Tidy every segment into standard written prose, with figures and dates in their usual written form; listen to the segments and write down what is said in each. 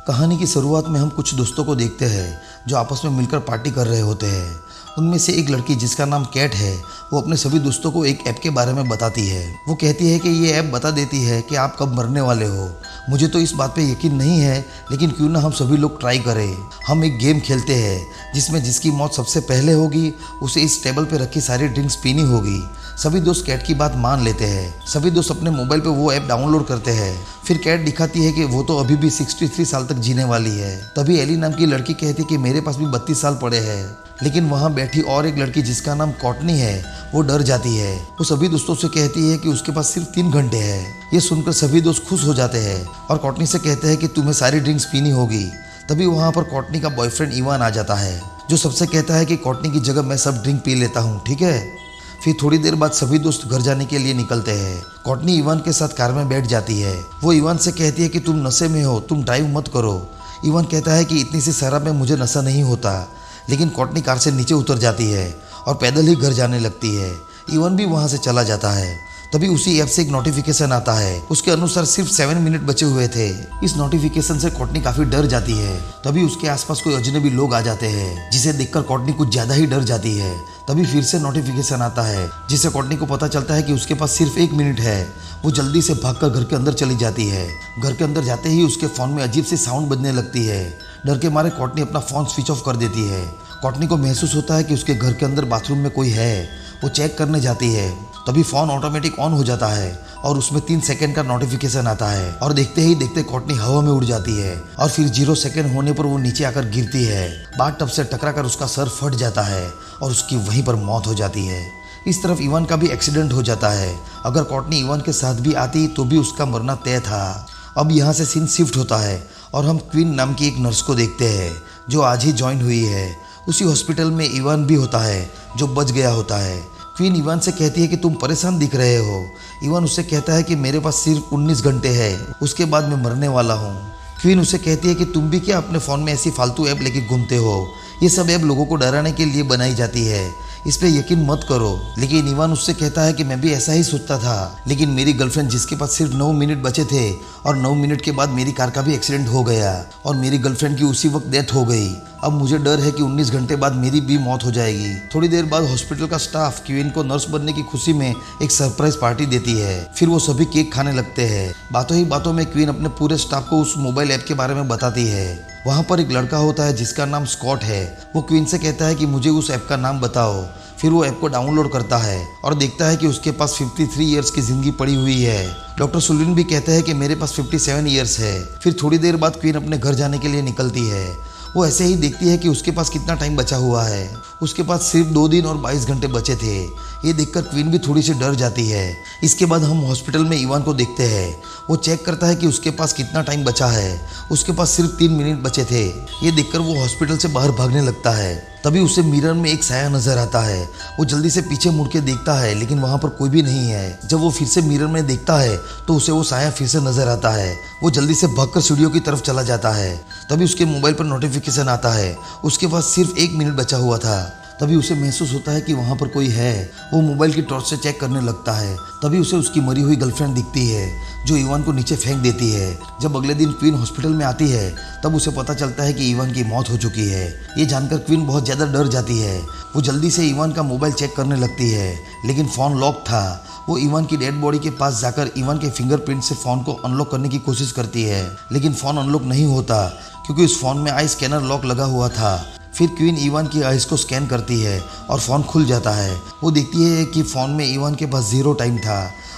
कहानी की शुरुआत में हम कुछ दोस्तों को देखते हैं जो आपस में मिलकर पार्टी कर रहे होते हैं। उनमें से एक लड़की जिसका नाम कैट है, वो अपने सभी दोस्तों को एक ऐप के बारे में बताती है। वो कहती है कि ये ऐप बता देती है कि आप कब मरने वाले हो। मुझे तो इस बात पे यकीन नहीं है, लेकिन क्यों ना हम सभी लोग ट्राई करें। हम एक गेम खेलते हैं जिसमें जिसकी मौत सबसे पहले होगी उसे इस टेबल पे रखी सारी ड्रिंक्स पीनी होगी। सभी दोस्त कैट की बात मान लेते हैं। सभी दोस्त अपने मोबाइल पे वो ऐप डाउनलोड करते हैं। फिर कैट दिखाती है कि वो तो अभी भी 63 साल तक जीने वाली है। तभी एली नाम की लड़की कहती है कि मेरे पास भी 32 साल पड़े हैं। लेकिन वहाँ बैठी और एक लड़की जिसका नाम कॉटनी है, वो डर जाती है। वो सभी दोस्तों से कहती है कि उसके पास सिर्फ 3 घंटे हैं। ये सुनकर सभी दोस्त खुश हो जाते हैं और कॉटनी से कहते हैं कि तुम्हें सारी ड्रिंक्स पीनी होगी। तभी वहाँ पर कॉटनी का बॉयफ्रेंड इवान आ जाता है, जो सबसे कहता है कि कॉटनी की जगह मैं सब ड्रिंक पी लेता हूँ, ठीक है। फिर थोड़ी देर बाद सभी दोस्त घर जाने के लिए निकलते हैं। कॉटनी इवान के साथ कार में बैठ जाती है। वो इवान से कहती है कि तुम नशे में हो, तुम ड्राइव मत करो। इवान कहता है कि इतनी सी शराब में मुझे नशा नहीं होता। लेकिन कॉटनी कार से नीचे उतर जाती है और पैदल ही घर जाने लगती है। इवान भी वहाँ से चला जाता है। तभी उसी ऐप से एक नोटिफिकेशन आता है। उसके अनुसार सिर्फ 7 मिनट बचे हुए थे। इस नोटिफिकेशन से कॉटनी काफी डर जाती है। तभी उसके आसपास कोई अजनबी लोग आ जाते हैं, जिसे देखकर कॉटनी कुछ ज्यादा ही डर जाती है। तभी फिर से नोटिफिकेशन आता है, जिससे कॉटनी को पता चलता है कि उसके पास सिर्फ 1 मिनट है। वो जल्दी से भागकर घर के अंदर चली जाती है। घर के अंदर जाते ही उसके फोन में अजीब सी साउंड बजने लगती है। डर के मारे कॉटनी अपना फोन स्विच ऑफ कर देती है। कॉटनी को महसूस होता है कि उसके घर के अंदर बाथरूम में कोई है। वो चेक करने जाती है। तभी फ़ोन ऑटोमेटिक ऑन हो जाता है और उसमें 3 सेकंड का नोटिफिकेशन आता है और देखते ही देखते कॉटनी हवा में उड़ जाती है और फिर 0 सेकंड होने पर वो नीचे आकर गिरती है। बाथ टब से टकराकर उसका सर फट जाता है और उसकी वहीं पर मौत हो जाती है। इस तरफ इवान का भी एक्सीडेंट हो जाता है। अगर कॉटनी इवान के साथ भी आती तो भी उसका मरना तय था। अब यहाँ से सीन शिफ्ट होता है और हम क्वीन नाम की एक नर्स को देखते हैं, जो आज ही ज्वाइन हुई है। उसी हॉस्पिटल में इवान भी होता है, जो बच गया होता है। क्वीन इवान से कहती है कि तुम परेशान दिख रहे हो। इवान उससे कहता है कि मेरे पास सिर्फ 19 घंटे हैं, उसके बाद मैं मरने वाला हूँ। क्वीन उसे कहती है कि तुम भी क्या अपने फ़ोन में ऐसी फालतू ऐप लेके घूमते हो। ये सब ऐप लोगों को डराने के लिए बनाई जाती है, इस पे यकीन मत करो। लेकिन इवान उससे कहता है कि मैं भी ऐसा ही सोचता था, लेकिन मेरी गर्लफ्रेंड जिसके पास सिर्फ 9 मिनट बचे थे और 9 मिनट के बाद मेरी कार का भी एक्सीडेंट हो गया और मेरी गर्लफ्रेंड की उसी वक्त डेथ हो गई। अब मुझे डर है कि 19 घंटे बाद मेरी भी मौत हो जाएगी। थोड़ी देर बाद हॉस्पिटल का स्टाफ क्वीन को नर्स बनने की खुशी में एक सरप्राइज पार्टी देती है। फिर वो सभी केक खाने लगते हैं। बातों ही बातों में क्वीन अपने पूरे स्टाफ को उस मोबाइल ऐप के बारे में बताती है। वहाँ पर एक लड़का होता है जिसका नाम स्कॉट है। वो क्वीन से कहता है कि मुझे उस ऐप का नाम बताओ। फिर वो ऐप को डाउनलोड करता है और देखता है कि उसके पास 53 ईयर्स की जिंदगी पड़ी हुई है। डॉक्टर सुलिन भी कहते हैं कि मेरे पास 57 ईयर्स है। फिर थोड़ी देर बाद क्वीन अपने घर जाने के लिए निकलती है। वो ऐसे ही देखती है कि उसके पास कितना टाइम बचा हुआ है। उसके पास सिर्फ 2 दिन और 22 घंटे बचे थे। ये देखकर क्वीन भी थोड़ी सी डर जाती है। इसके बाद हम हॉस्पिटल में इवान को देखते हैं। वो चेक करता है कि उसके पास कितना टाइम बचा है। उसके पास सिर्फ 3 मिनट बचे थे। ये देखकर वो हॉस्पिटल से बाहर भागने लगता है। तभी उसे मिरर में एक साया नजर आता है। वो जल्दी से पीछे मुड़ के देखता है, लेकिन वहाँ पर कोई भी नहीं है। जब वो फिर से मिरर में देखता है तो उसे वो साया फिर से नजर आता है। वो जल्दी से भागकर सीढ़ियों की तरफ चला जाता है। तभी उसके मोबाइल पर नोटिफिकेशन आता है। उसके पास सिर्फ 1 मिनट बचा हुआ था। तभी उसे महसूस होता है कि वहाँ पर कोई है। वो मोबाइल की टॉर्च से चेक करने लगता है। तभी उसे उसकी मरी हुई गर्लफ्रेंड दिखती है, जो इवान को नीचे फेंक देती है। जब अगले दिन क्वीन हॉस्पिटल में आती है तब उसे पता चलता है कि इवान की मौत हो चुकी है। ये जानकर क्वीन बहुत ज़्यादा डर जाती है। वो जल्दी से इवान का मोबाइल चेक करने लगती है, लेकिन फ़ोन लॉक था। वो इवान की डेड बॉडी के पास जाकर इवान के फिंगरप्रिंट से फ़ोन को अनलॉक करने की कोशिश करती है, लेकिन फ़ोन अनलॉक नहीं होता क्योंकि उस फ़ोन में आई स्कैनर लॉक लगा हुआ था। फिर क्वीन इवान की आइज़ को स्कैन करती है और फ़ोन खुल जाता है। वो देखती है कि फ़ोन में इवान के पास 0 टाइम था।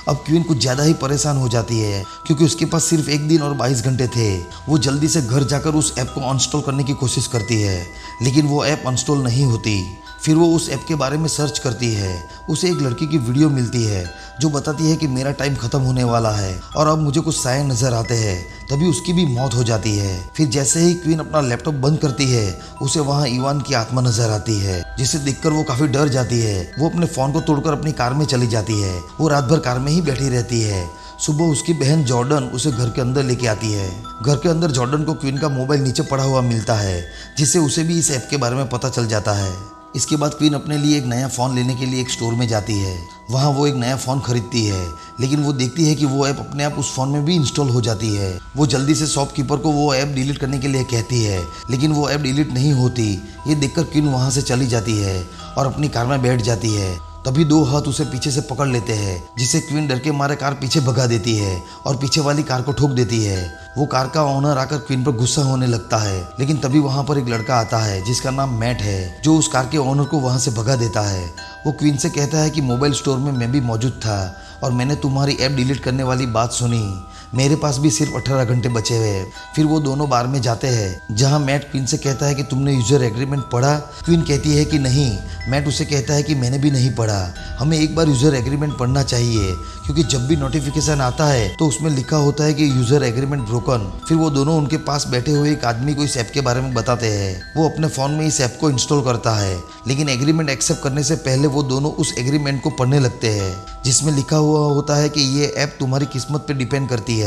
अब क्वीन कुछ ज़्यादा ही परेशान हो जाती है क्योंकि उसके पास सिर्फ 1 दिन और 22 घंटे थे। वो जल्दी से घर जाकर उस ऐप को अनइंस्टॉल करने की कोशिश करती है, लेकिन वो ऐप अनइंस्टॉल नहीं होती। फिर वो उस ऐप के बारे में सर्च करती है। उसे एक लड़की की वीडियो मिलती है जो बताती है कि मेरा टाइम खत्म होने वाला है और अब मुझे कुछ साए नजर आते हैं। तभी उसकी भी मौत हो जाती है। फिर जैसे ही क्वीन अपना लैपटॉप बंद करती है, उसे वहाँ इवान की आत्मा नजर आती है, जिसे देखकर वो काफी डर जाती है। वो अपने फोन को तोड़कर अपनी कार में चली जाती है। वो रात भर कार में ही बैठी रहती है। सुबह उसकी बहन जॉर्डन उसे घर के अंदर लेके आती है। घर के अंदर जॉर्डन को क्वीन का मोबाइल नीचे पड़ा हुआ मिलता है, जिससे उसे भी इस ऐप के बारे में पता चल जाता है। इसके बाद क्वीन अपने लिए एक नया फ़ोन लेने के लिए एक स्टोर में जाती है। वहाँ वो एक नया फ़ोन खरीदती है, लेकिन वो देखती है कि वो ऐप अपने आप उस फ़ोन में भी इंस्टॉल हो जाती है। वो जल्दी से शॉपकीपर को वो ऐप डिलीट करने के लिए कहती है, लेकिन वो ऐप डिलीट नहीं होती। ये देखकर क्वीन वहाँ से चली जाती है और अपनी कार में बैठ जाती है। तभी दो हाथ उसे पीछे से पकड़ लेते हैं, जिससे क्वीन डर के मारे कार पीछे भगा देती है और पीछे वाली कार को ठोक देती है। वो कार का ओनर आकर क्वीन पर गुस्सा होने लगता है, लेकिन तभी वहाँ पर एक लड़का आता है जिसका नाम मैट है, जो उस कार के ओनर को वहाँ से भगा देता है। वो क्वीन से कहता है कि मोबाइल स्टोर में मैं भी मौजूद था और मैंने तुम्हारी ऐप डिलीट करने वाली बात सुनी। मेरे पास भी सिर्फ 18 घंटे बचे हुए हैं। फिर वो दोनों बार में जाते हैं, जहां मैट क्वीन से कहता है कि तुमने यूजर एग्रीमेंट पढ़ा। क्वीन कहती है कि नहीं। मैट उसे कहता है कि मैंने भी नहीं पढ़ा। हमें एक बार यूजर एग्रीमेंट पढ़ना चाहिए, क्योंकि जब भी नोटिफिकेशन आता है तो उसमें लिखा होता है कि यूजर एग्रीमेंट ब्रोकन। फिर वो दोनों उनके पास बैठे हुए एक आदमी को इस ऐप के बारे में बताते हैं। वो अपने फ़ोन में इस ऐप को इंस्टॉल करता है, लेकिन एग्रीमेंट एक्सेप्ट करने से पहले वो दोनों उस एग्रीमेंट को पढ़ने लगते हैं, जिसमें लिखा हुआ होता है कि ये ऐप तुम्हारी किस्मत पे डिपेंड करती है।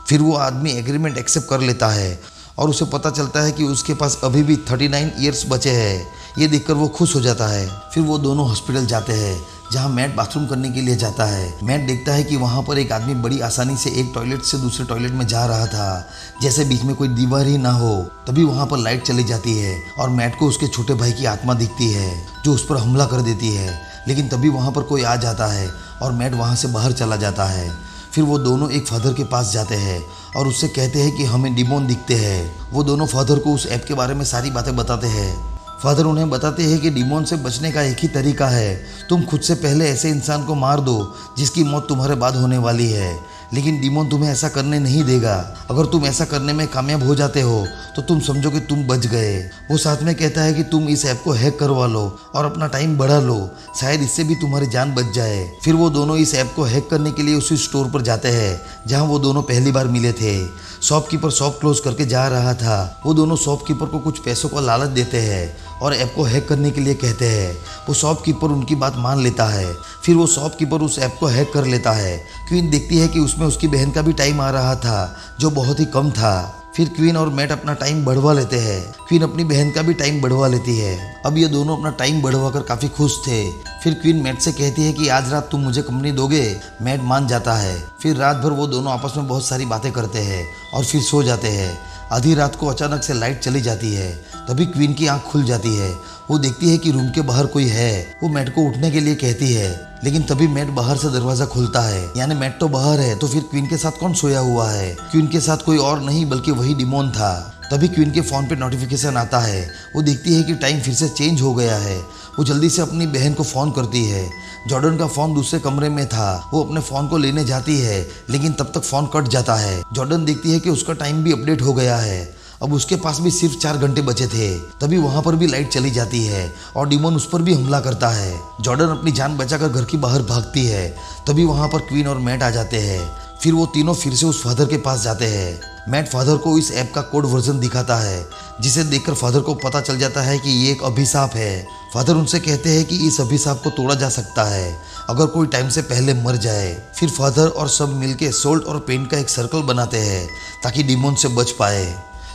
फिर वो आदमी एग्रीमेंट एक्सेप्ट कर लेता है और उसे पता चलता है कि उसके पास अभी भी 39 ईयर्स बचे हैं। ये देखकर वो खुश हो जाता है। फिर वो दोनों हॉस्पिटल जाते हैं, जहाँ मैट बाथरूम करने के लिए जाता है। मैट देखता है कि वहाँ पर एक आदमी बड़ी आसानी से एक टॉयलेट से दूसरे टॉयलेट में जा रहा था, जैसे बीच में कोई दीवार ही ना हो। तभी वहाँ पर लाइट चली जाती है और मैट को उसके छोटे भाई की आत्मा दिखती है, जो उस पर हमला कर देती है। लेकिन तभी वहाँ पर कोई आ जाता है और मैट वहाँ से बाहर चला जाता है। फिर वो दोनों एक फादर के पास जाते हैं और उससे कहते हैं कि हमें डिमोन दिखते हैं। वो दोनों फादर को उस ऐप के बारे में सारी बातें बताते हैं। फादर उन्हें बताते हैं कि डिमोन से बचने का एक ही तरीका है, तुम खुद से पहले ऐसे इंसान को मार दो जिसकी मौत तुम्हारे बाद होने वाली है। लेकिन डिमोन तुम्हें ऐसा करने नहीं देगा। अगर तुम ऐसा करने में कामयाब हो जाते हो तो तुम समझो कि तुम बच गए। वो साथ में कहता है कि तुम इस ऐप को हैक करवा लो और अपना टाइम बढ़ा लो, शायद इससे भी तुम्हारी जान बच जाए। फिर वो दोनों इस ऐप को हैक करने के लिए उसी स्टोर पर जाते हैं जहां वो दोनों पहली बार मिले थे। शॉपकीपर शॉप क्लोज करके जा रहा था। वो दोनों शॉपकीपर को कुछ पैसों का लालच देते हैं और ऐप को हैक करने के लिए कहते हैं। वो शॉपकीपर उनकी बात मान लेता है। फिर वो शॉपकीपर उस ऐप को हैक कर लेता है। क्वीन देखती है कि उसमें उसकी बहन का भी टाइम आ रहा था, जो बहुत ही कम था। फिर क्वीन और मैट अपना टाइम बढ़वा लेते हैं। क्वीन अपनी बहन का भी टाइम बढ़वा लेती है। अब ये दोनों अपना टाइम बढ़वा कर काफ़ी खुश थे। फिर क्वीन मैट से कहती है कि आज रात तुम मुझे कंपनी दोगे। मैट मान जाता है। फिर रात भर वो दोनों आपस में बहुत सारी बातें करते हैं और फिर सो जाते हैं। आधी रात को अचानक से लाइट चली जाती है। तभी क्वीन की आंख खुल जाती है। वो देखती है कि रूम के बाहर कोई है। वो मैट को उठने के लिए कहती है, लेकिन तभी मैट बाहर से दरवाजा खुलता है। यानी मैट तो बाहर है, तो फिर क्वीन के साथ कौन सोया हुआ है? क्वीन के साथ कोई और नहीं बल्कि वही डिमोन था। तभी क्वीन के फ़ोन पे नोटिफिकेशन आता है। वो देखती है कि टाइम फिर से चेंज हो गया है। वो जल्दी से अपनी बहन को फ़ोन करती है। जॉर्डन का फ़ोन दूसरे कमरे में था। वो अपने फ़ोन को लेने जाती है, लेकिन तब तक फ़ोन कट जाता है। जॉर्डन देखती है कि उसका टाइम भी अपडेट हो गया है। अब उसके पास भी सिर्फ 4 घंटे बचे थे। तभी वहाँ पर भी लाइट चली जाती है और डिमोन उस पर भी हमला करता है। जॉर्डन अपनी जान बचाकर घर की बाहर भागती है। तभी वहाँ पर क्वीन और मैट आ जाते हैं। फिर वो तीनों फिर से उस फादर के पास जाते हैं। मैट फादर को इस ऐप का कोड वर्जन दिखाता है, जिसे देखकर फादर को पता चल जाता है कि ये एक अभिशाप है। फादर उनसे कहते हैं कि इस अभिशाप को तोड़ा जा सकता है अगर कोई टाइम से पहले मर जाए। फिर फादर और सब मिलके सोल्ट और पेंट का एक सर्कल बनाते हैं ताकि डिमोन से बच पाए।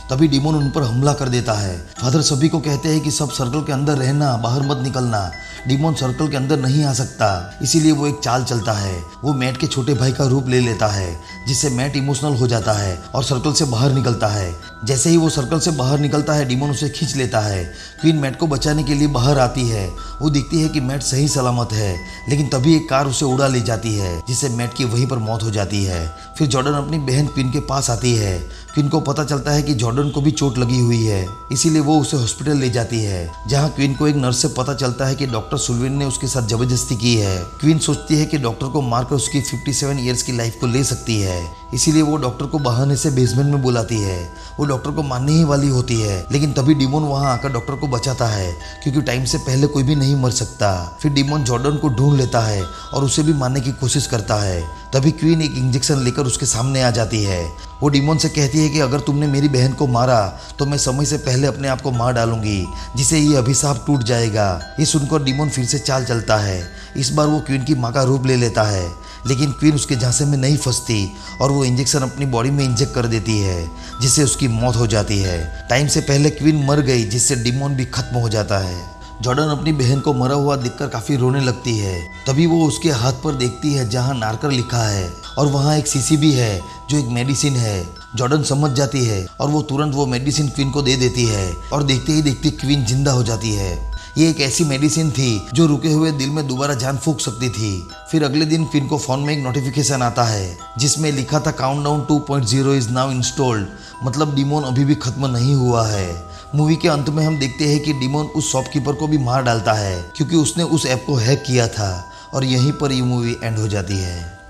तभी डिमोन उन पर हमला कर देता है। फादर सभी को कहते हैं कि सब सर्कल के अंदर रहना, बाहर मत निकलना। डिमोन सर्कल के अंदर नहीं आ सकता, इसीलिए वो एक चाल चलता है। वो मैट के छोटे भाई का रूप ले लेता है, जिससे मैट इमोशनल हो जाता है और सर्कल से बाहर निकलता है। जैसे ही वो सर्कल से बाहर निकलता है, डिमोन उसे खींच लेता है। क्वीन मैट को बचाने के लिए बाहर आती है। वो देखती है कि मैट सही सलामत है, लेकिन तभी एक कार उसे उड़ा ले जाती है, जिससे मैट की वहीं पर मौत हो जाती है। फिर जॉर्डन अपनी बहन क्वीन के पास आती है। क्वीन को पता चलता है कि जॉर्डन को भी चोट लगी हुई है, इसीलिए वो उसे हॉस्पिटल ले जाती है, जहाँ क्वीन को एक नर्स से पता चलता है कि डॉक्टर सुल्विन ने उसके साथ जबरदस्ती की है। क्वीन सोचती है कि डॉक्टर को मारकर उसकी 57 ईयर्स की लाइफ को ले सकती है, इसीलिए वो डॉक्टर को बहाने से बेसमेंट में बुलाती है। वो डॉक्टर को मारने ही वाली होती है, लेकिन तभी डिमोन वहां आकर डॉक्टर को बचाता है, क्योंकि टाइम से पहले कोई भी नहीं मर सकता। फिर डिमोन जॉर्डन को ढूंढ लेता है और उसे भी मारने की कोशिश करता है। तभी क्वीन एक इंजेक्शन लेकर उसके सामने आ जाती है। वो डिमोन से कहती है कि अगर तुमने मेरी बहन को मारा तो मैं समय से पहले अपने आप को मार डालूंगी, जिससे ये अभिशाप टूट जाएगा। ये सुनकर डिमोन फिर से चाल चलता है। इस बार वो क्वीन की माँ का रूप ले लेता है, लेकिन क्वीन उसके झांसे में नहीं फंसती और वो इंजेक्शन अपनी बॉडी में इंजेक्ट कर देती है, जिससे उसकी मौत हो जाती है। टाइम से पहले क्वीन मर गई, जिससे डिमोन भी खत्म हो जाता है। जॉर्डन अपनी बहन को मरा हुआ देखकर काफी रोने लगती है। तभी वो उसके हाथ पर देखती है जहाँ नार्कर लिखा है और वहाँ एक शीशी भी है जो एक मेडिसिन है। जॉर्डन समझ जाती है और वो तुरंत वो मेडिसिन क्वीन को दे देती है और देखते ही देखते क्वीन जिंदा हो जाती है। ये एक ऐसी मेडिसिन थी जो रुके हुए दिल में दोबारा जान फूंक सकती थी। फिर अगले दिन क्वीन को फोन में एक नोटिफिकेशन आता है जिसमें लिखा था काउंटडाउन 2.0 इज नाउ इंस्टॉल्ड, मतलब डिमोन अभी भी खत्म नहीं हुआ है। मूवी के अंत में हम देखते हैं कि डिमोन उस शॉपकीपर को भी मार डालता है क्योंकि उसने उस ऐप को हैक किया था और यहीं पर ये मूवी एंड हो जाती है।